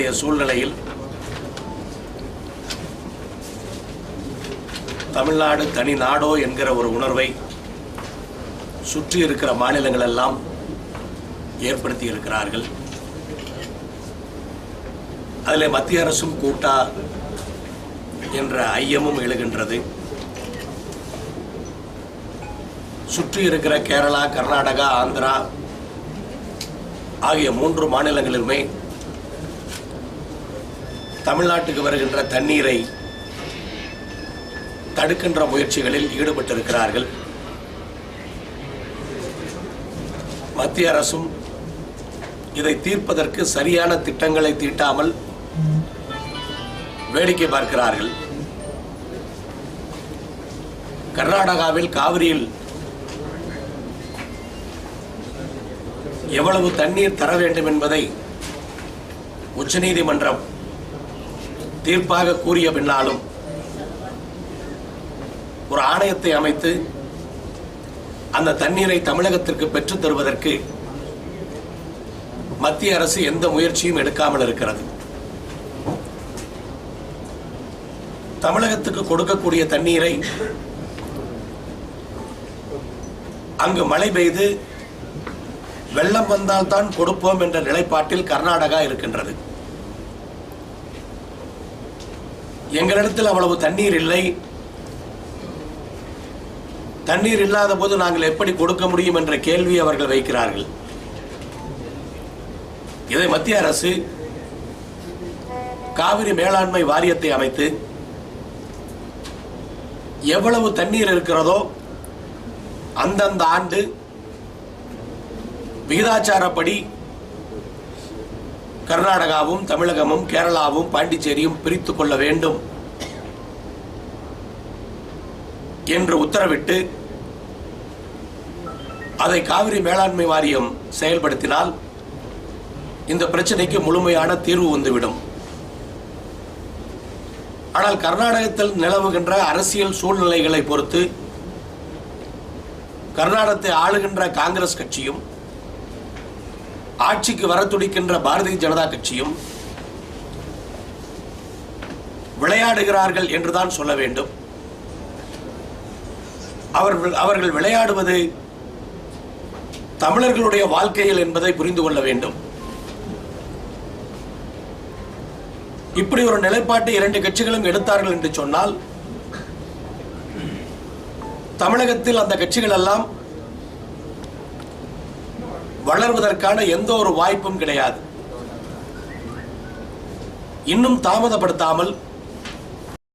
இன்றைய சூழ்நிலையில் தமிழ்நாடு தனி நாடோ என்கிற ஒரு உணர்வை சுற்றி இருக்கிற மாநிலங்கள் எல்லாம் ஏற்படுத்தி இருக்கிறார்கள். அதில் மத்திய அரசும் கூட்டா என்ற ஐயமும் எழுகின்றது. சுற்றி இருக்கிற கேரளா, கர்நாடகா, ஆந்திரா ஆகிய 3 மாநிலங்களிலுமே தமிழ்நாட்டுக்கு வருகின்ற தண்ணீரை தடுக்கின்ற முயற்சிகளில் ஈடுபட்டிருக்கிறார்கள். மத்திய அரசும் இதை தீர்ப்பதற்கு சரியான திட்டங்களை தீட்டாமல் வேடிக்கை பார்க்கிறார்கள். கர்நாடகாவில் காவிரியில் எவ்வளவு தண்ணீர் தர வேண்டும் என்பதை உச்சநீதிமன்றம் தீர்ப்பாக கூறிய பின்னாலும் ஒரு ஆணையத்தை அமைத்து அந்த தண்ணீரை தமிழகத்திற்கு பெற்றுத் தருவதற்கு மத்திய அரசு எந்த முயற்சியும் எடுக்காமல் இருக்கிறது. தமிழகத்துக்கு கொடுக்கக்கூடிய தண்ணீரை அங்கு மழை பெய்து வெள்ளம் வந்தால் தான் கொடுப்போம் என்ற நிலைப்பாட்டில் கர்நாடகா இருக்கின்றது. எங்களிடத்தில் அவ்வளவு தண்ணீர் இல்லை, தண்ணீர் இல்லாத போது நாங்கள் எப்படி கொடுக்க முடியும் என்ற கேள்வி அவர்கள் வைக்கிறார்கள். இதை மத்திய அரசு காவிரி மேலாண்மை வாரியத்தை அமைத்து எவ்வளவு தண்ணீர் இருக்கிறதோ அந்தந்த ஆண்டு விகிதாச்சாரப்படி கர்நாடகாவும் தமிழகமும் கேரளாவும் பாண்டிச்சேரியும் பிரித்துக் கொள்ள வேண்டும் என்று உத்தரவிட்டு அதை காவிரி மேலாண்மை வாரியம் செயல்படுத்தினால் இந்த பிரச்சனைக்கு முழுமையான தீர்வு வந்துவிடும். ஆனால் கர்நாடகத்தில் நிலவுகின்ற அரசியல் சூழ்நிலைகளை பொறுத்து கர்நாடகத்தை ஆளுகின்ற காங்கிரஸ் கட்சியும் ஆட்சிக்கு வர துடிக்கின்ற பாரதிய ஜனதா கட்சியும் விளையாடுகிறார்கள் என்றுதான் சொல்ல வேண்டும். அவர்கள் விளையாடுவது தமிழர்களுடைய வாழ்க்கையில் என்பதை புரிந்து கொள்ள வேண்டும். இப்படி ஒரு நிலைப்பாட்டை 2 கட்சிகளும் எடுத்தார்கள் என்று சொன்னால் தமிழகத்தில் அந்த கட்சிகள் எல்லாம் வளர்வதற்கான எந்த ஒரு வாய்ப்பும் கிடையாது. இன்னும் தாமதப்படுத்தாமல்